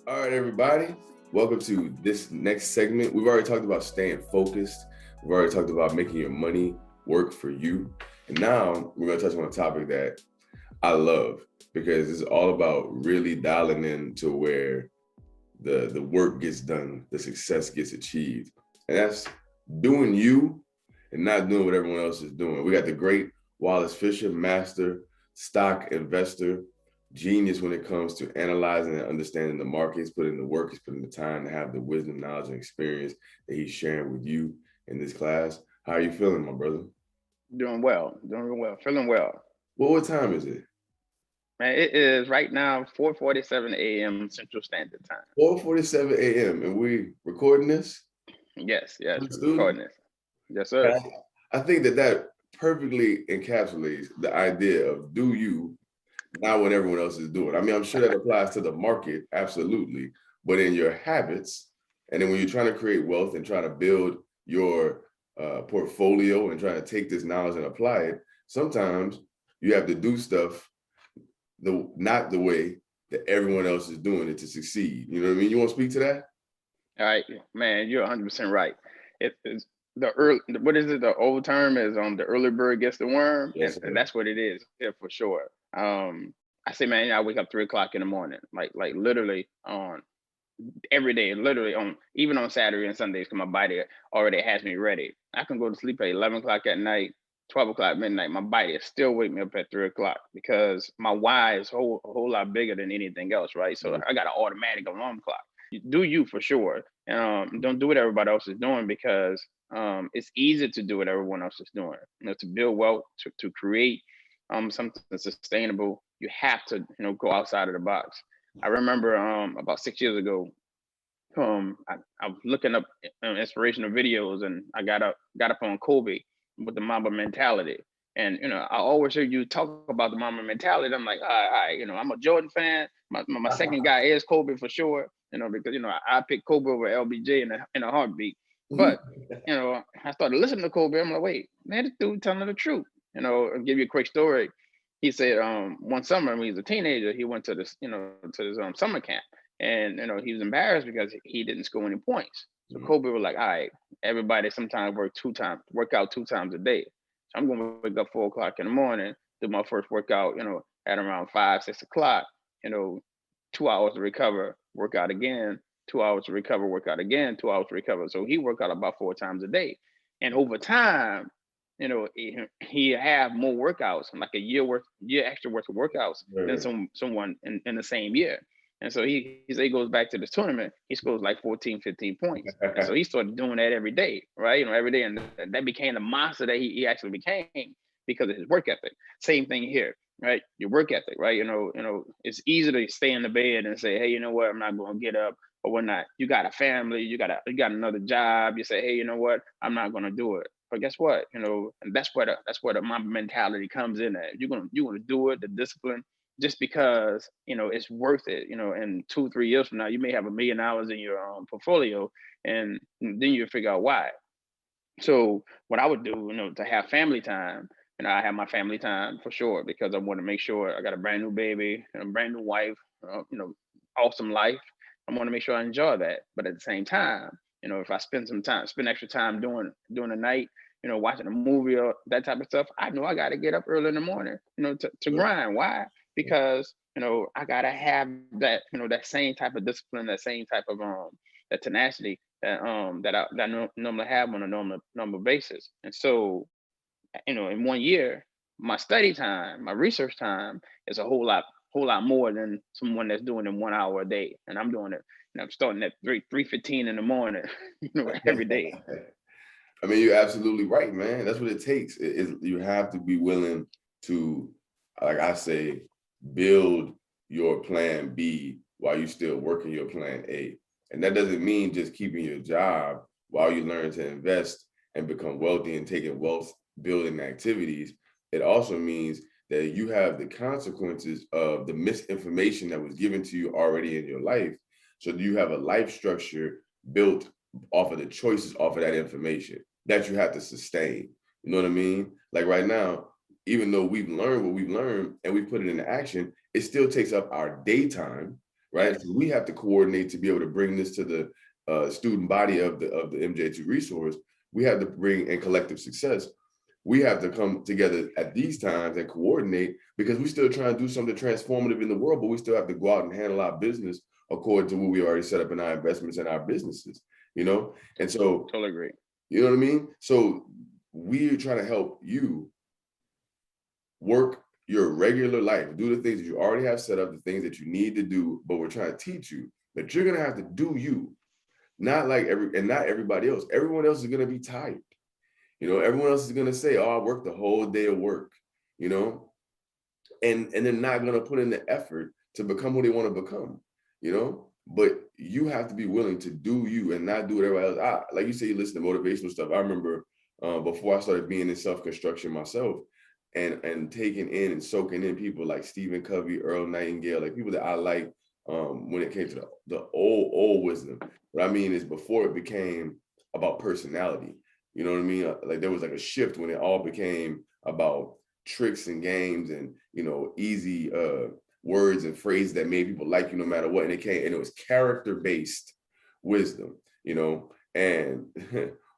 All right, everybody. Welcome to this next segment. We've already talked about staying focused. We've already talked about making your money work for you. And now we're going to touch on a topic that I love because it's all about really dialing in to where the work gets done, the success gets achieved. And that's doing you and not doing what everyone else is doing. We got the great Wallace Fisher, master stock investor, genius when it comes to analyzing and understanding the market. He's putting the work, he's putting the time to have the wisdom, knowledge, and experience that he's sharing with you in this class. How are you feeling, my brother? Doing well, feeling well. What time is it? Man, it is right now 4:47 a.m. Central Standard Time. 4:47 a.m. and we recording this Yes, for the we're student. recording this. Yes, sir. I think that perfectly encapsulates the idea of do you, not what everyone else is doing. I mean, I'm sure that applies to the market, absolutely, but in your habits, and then when you're trying to create wealth and trying to build your portfolio and trying to take this knowledge and apply it, sometimes you have to do stuff not the way that everyone else is doing it to succeed. You know what I mean? You want to speak to that? All right, man, you're 100% right. It's the early. What is it? The old term is the early bird gets the worm, Yes, and sir. that's what it is here for sure. I say, man, I wake up 3 o'clock in the morning, like literally on every day, literally on even on Saturday and Sundays, because my body already has me ready. I can go to sleep at 11 o'clock at night, 12 o'clock midnight. My body is still wake me up at 3 o'clock because my why is a whole lot bigger than anything else, right? So I got an automatic alarm clock. You do you for sure. Don't do what everybody else is doing because it's easy to do what everyone else is doing. To build wealth, to create something sustainable, you have to go outside of the box. I remember about 6 years ago, I was looking up inspirational videos, and I got up on Kobe with the Mamba mentality. And I always hear you talk about the Mamba mentality. I'm like, all right, I'm a Jordan fan. My second guy is Kobe for sure. Because I picked Kobe over LBJ in a heartbeat. But I started listening to Kobe. I'm like, wait, man, this dude telling the truth. I'll give you a quick story. He said one summer when he was a teenager, he went to this summer camp, and he was embarrassed because he didn't score any points. So Mhm. Kobe was like, all right, everybody sometimes work out 2 times a day. So I'm gonna wake up 4 o'clock in the morning, do my first workout, at around 5, 6 o'clock, you know, 2 hours to recover, work out again, 2 hours to recover, work out again, 2 hours to recover. So he worked out about 4 times a day. And over time, he have more workouts, like year extra worth of workouts than Right. someone in the same year. And so he said he goes back to this tournament, he scores like 14, 15 points. And so he started doing that every day, right? Every day. And that became the monster that he actually became because of his work ethic. Same thing here, right? Your work ethic, right? It's easy to stay in the bed and say, hey, you know what, I'm not gonna get up or whatnot. You got a family, you got another job, you say, hey, you know what, I'm not gonna do it. But guess what? And that's where the Mamba mentality comes in at. You're gonna do it, the discipline, just because it's worth it. And 2 3 years from now, you may have $1 million in your portfolio, and then you figure out why. So what I would do, to have family time, I have my family time for sure because I want to make sure I got a brand new baby, and a brand new wife, awesome life. I want to make sure I enjoy that. But at the same time, if I spend extra time doing the night, watching a movie or that type of stuff, I know I got to get up early in the morning, to grind. Why? Because I gotta have that same type of discipline, that same type of that tenacity that I normally have on a normal basis. And so, in one year, my study time, my research time is a whole lot more than someone that's doing it 1 hour a day. And I'm doing it, I'm starting at 3:15 in the morning, every day. I mean, you're absolutely right, man. That's what it takes. You have to be willing to, like I say, build your plan B while you're still working your plan A. And that doesn't mean just keeping your job while you learn to invest and become wealthy and taking wealth building activities. It also means that you have the consequences of the misinformation that was given to you already in your life. So you have a life structure built off of the choices off of that information that you have to sustain. You know what I mean? Like right now, even though we've learned what we've learned and we put it into action, it still takes up our daytime right? So we have to coordinate to be able to bring this to the student body of the MJ2 resource. We have to bring in collective success. We have to come together at these times and coordinate, because we still trying to do something transformative in the world, but we still have to go out and handle our business according to what we already set up in our investments and our businesses, you know? And so, Totally agree. you know what I mean? So we're trying to help you work your regular life, do the things that you already have set up, the things that you need to do, but we're trying to teach you that you're gonna have to do you, not like not everybody else. Everyone else is gonna be tired. You know, everyone else is gonna say, "Oh, I worked the whole day of work," you know, and they're not gonna put in the effort to become who they want to become, you know. But you have to be willing to do you and not do what everybody else. Like you say, you listen to motivational stuff. I remember before I started being in self-construction myself, and taking in and soaking in people like Stephen Covey, Earl Nightingale, like people that I like when it came to the old wisdom. What I mean is, before it became about personality, you know what I mean? Like there was like a shift when it all became about tricks and games and, you know, easy words and phrases that made people like you no matter what. And it was character-based wisdom, you know. And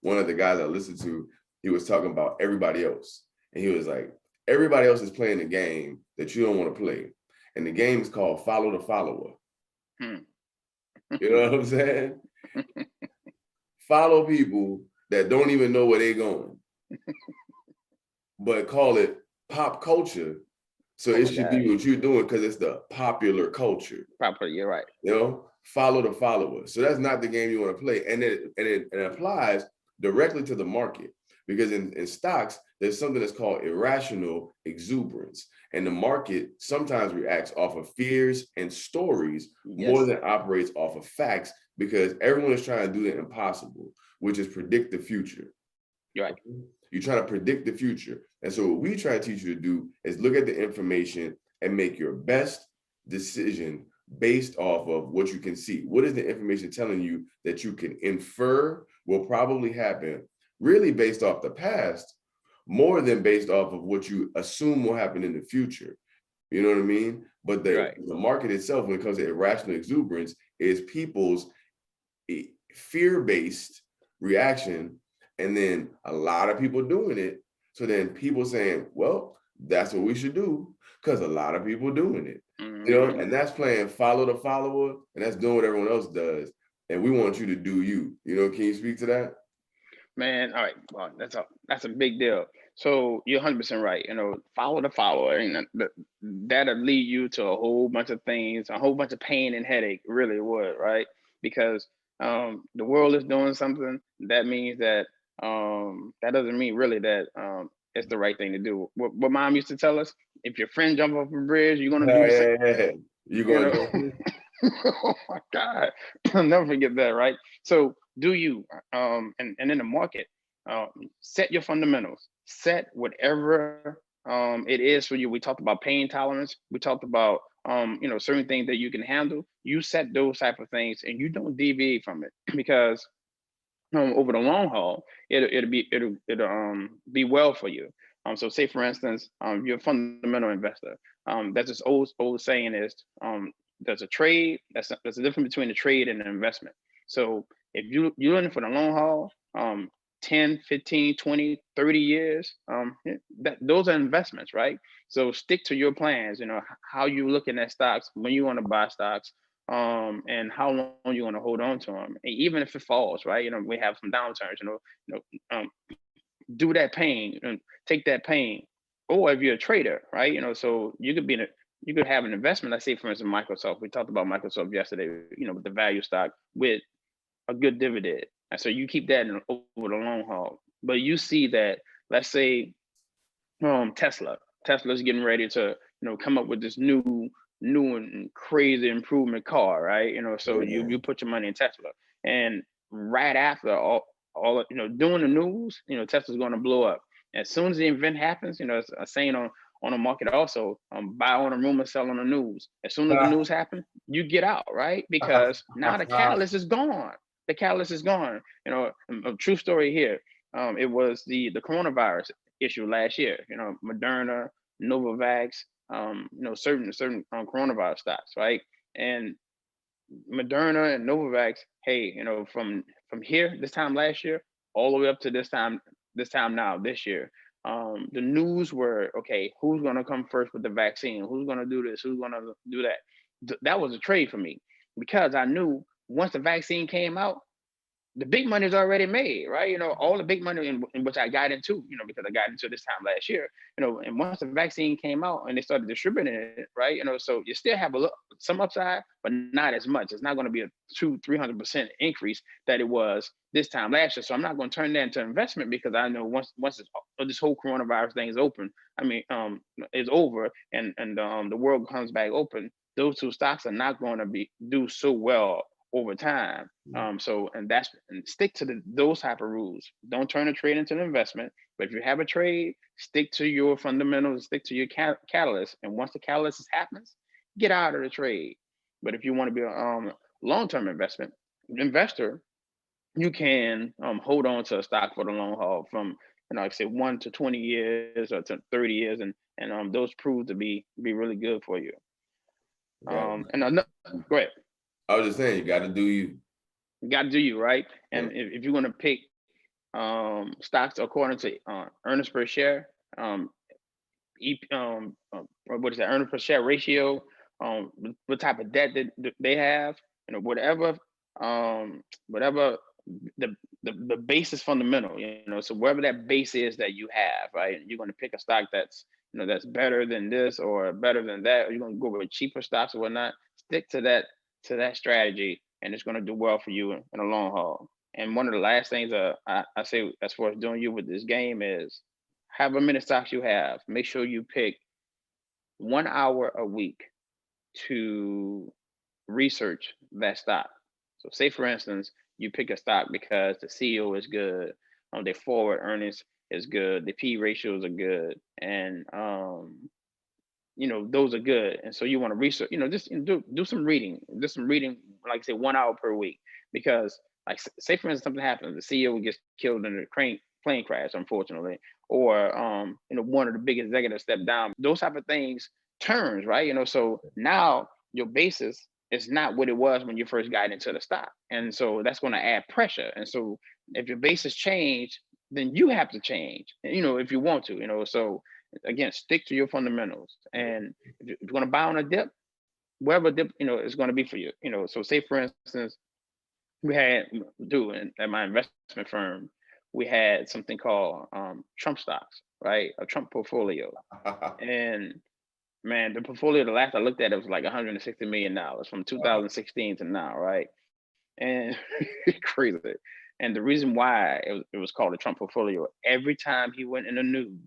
one of the guys I listened to, he was talking about everybody else. And he was like, everybody else is playing a game that you don't want to play. And the game is called Follow the Follower. You know what I'm saying? Follow people that don't even know where they're going, but call it pop culture. So it should be what you're doing because it's the popular culture. Popular, you're right. You know, follow the follower. So that's not the game you want to play. And it applies directly to the market, because in stocks, there's something that's called irrational exuberance. And the market sometimes reacts off of fears and stories more than operates off of facts, because everyone is trying to do the impossible, which is predict the future. You're right. You're trying to predict the future. And so what we try to teach you to do is look at the information and make your best decision based off of what you can see. What is the information telling you that you can infer will probably happen, really based off the past, more than based off of what you assume will happen in the future. You know what I mean? But the market itself, when it comes to irrational exuberance, is people's fear-based reaction, and then a lot of people doing it. So then people saying, well, that's what we should do because a lot of people doing it. You know, and that's playing follow the follower, and that's doing what everyone else does. And we want you to do you. You know, can you speak to that? Man, all right. Well, that's a big deal. So you're 100% right. You know, follow the follower, and that'll lead you to a whole bunch of things, a whole bunch of pain and headache. Really would, right? Because the world is doing something. That means that that doesn't mean really that it's the right thing to do. What mom used to tell us: if your friend jump off a bridge, you're gonna do the same. You're going to. Oh my God, I'll never forget that. Right. So do you and in the market, set your fundamentals, set whatever it is for you. We talked about pain tolerance. We talked about you know, certain things that you can handle. You set those type of things and you don't deviate from it, because over the long haul, it'll be well for you. So say for instance, you're a fundamental investor. That's this old saying is, there's a trade. There's a difference between a trade and an investment. So if you're in for the long haul, 10, 15, 20, 30 years, those are investments, right? So stick to your plans, you know, how you looking at stocks, when you want to buy stocks, and how long you want to hold on to them, and even if it falls, right? You know, we have some downturns. Do that pain and take that pain. Or if you're a trader, right? You know, so you could you could have an investment. Let's say, for instance, Microsoft. We talked about Microsoft yesterday. You know, with the value stock with a good dividend, and so you keep that over the long haul. But you see that, let's say, Tesla's getting ready to, you know, come up with this new and crazy improvement car, right? You know, so you put your money in Tesla, and right after all you know, doing the news, you know, Tesla's going to blow up. As soon as the event happens, you know, it's a saying on the market also, buy on a rumor, sell on the news. As soon as the news happens, you get out, right? Because now the catalyst is gone. The catalyst is gone. You know, a true story here. It was the coronavirus issue last year. You know, Moderna, Novavax, you know, certain coronavirus stocks, right? And Moderna and Novavax, hey, from here this time last year all the way up to this time now this year, the news were okay. Who's gonna come first with the vaccine? Who's gonna do this? Who's gonna do that? That was a trade for me because I knew once the vaccine came out, the big money is already made, right? All the big money in which I got into, because I got into this time last year, and once the vaccine came out and they started distributing it, right? So you still have some upside, but not as much. It's not going to be a 200-300% increase that it was this time last year. So I'm not going to turn that into investment because I know once this whole coronavirus thing is open, is over and the world comes back open, those two stocks are not going to do so well over time. And stick to those type of rules. Don't turn a trade into an investment. But if you have a trade, stick to your fundamentals, stick to your catalyst. And once the catalyst happens, get out of the trade. But if you want to be a long-term investor, you can hold on to a stock for the long haul from like I say 1 to 20 years or to 30 years, and those prove to be really good for you. And another, go ahead. I was just saying, you got to do you. You got to do you, right? And if you're going to pick stocks according to earnings per share, what is that, earnings per share ratio, what type of debt that they have, whatever the base is fundamental, so whatever that base is that you have, right? You're going to pick a stock that's that's better than this or better than that, or you're going to go with cheaper stocks or whatnot. Stick to that strategy, and it's going to do well for you in the long haul. And one of the last things I say as far as doing you with this game is however many stocks you have, make sure you pick 1 hour a week to research that stock. So say for instance, you pick a stock because the CEO is good, their forward earnings is good, the P ratios are good, and those are good. And so you want to research, just do some reading, like I say, 1 hour per week. Because like say for instance, something happens, the CEO gets killed in a plane crash, unfortunately, or one of the big executives stepped down. Those type of things turns, right? So now your basis is not what it was when you first got into the stock. And so that's going to add pressure. And so if your basis change, then you have to change, if you want to, so again, stick to your fundamentals. And if you're going to buy on a dip, wherever dip, is going to be for you. So say for instance, we had at my investment firm, we had something called Trump stocks, right? A Trump portfolio. And man, the portfolio, the last I looked at, it was like $160 million from 2016 to now, right? And crazy. And the reason why it was called the Trump portfolio, every time he went in the news,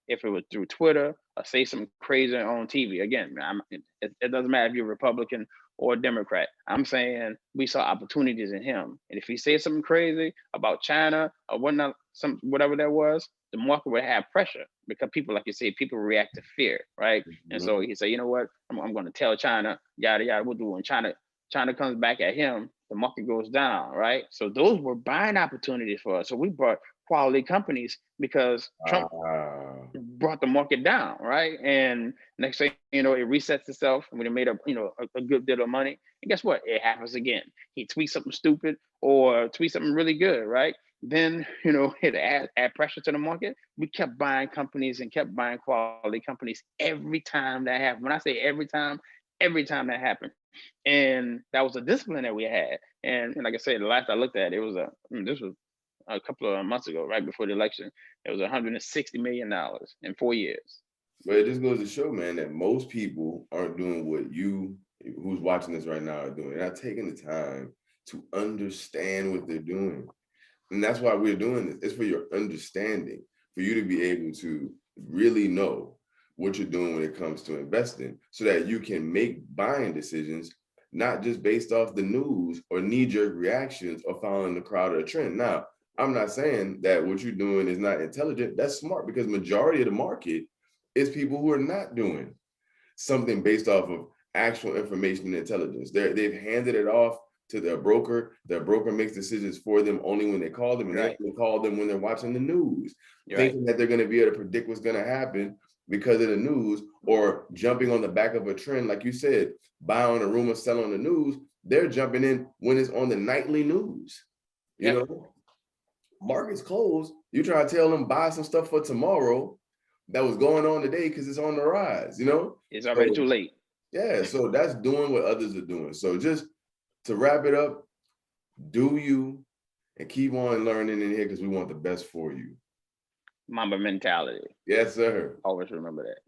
if it was through Twitter or say something crazy on TV, again, it doesn't matter if you're Republican or Democrat. I'm saying we saw opportunities in him. And if he said something crazy about China or whatnot, whatever that was, the market would have pressure because people, like you say, people react to fear, right? Mm-hmm. And so he said, you know what, I'm going to tell China, yada, yada, we'll do. When China comes back at him, the market goes down, right? So those were buying opportunities for us. So we brought quality companies because Trump brought the market down, right? And next thing you know, it resets itself when it made a good deal of money. And guess what? It happens again. He tweets something stupid or tweets something really good, right? Then it add pressure to the market. We kept buying companies and kept buying quality companies every time that happened. When I say every time that happened. And that was a discipline that we had. And like I said, the last I looked at, it was this was a couple of months ago, right before the election. It was $160 million in 4 years. But it just goes to show, man, that most people aren't doing what you, who's watching this right now, are doing. They're not taking the time to understand what they're doing. And that's why we're doing this. It's for your understanding, for you to be able to really know what you're doing when it comes to investing, so that you can make buying decisions, not just based off the news or knee-jerk reactions or following the crowd or the trend. Now, I'm not saying that what you're doing is not intelligent. That's smart, because majority of the market is people who are not doing something based off of actual information and intelligence. They've handed it off to their broker. Their broker makes decisions for them only when they call them, and right. They only call them when they're watching the news, right. Thinking that they're going to be able to predict what's going to happen because of the news, or jumping on the back of a trend, like you said, buy on a rumor, sell on the news. They're jumping in when it's on the nightly news. You know, markets closed. You try to tell them buy some stuff for tomorrow that was going on today because it's on the rise. You know, it's already too late. Yeah, so that's doing what others are doing. So just to wrap it up, do you, and keep on learning in here because we want the best for you. Mamba mentality. Yes, sir. Always remember that.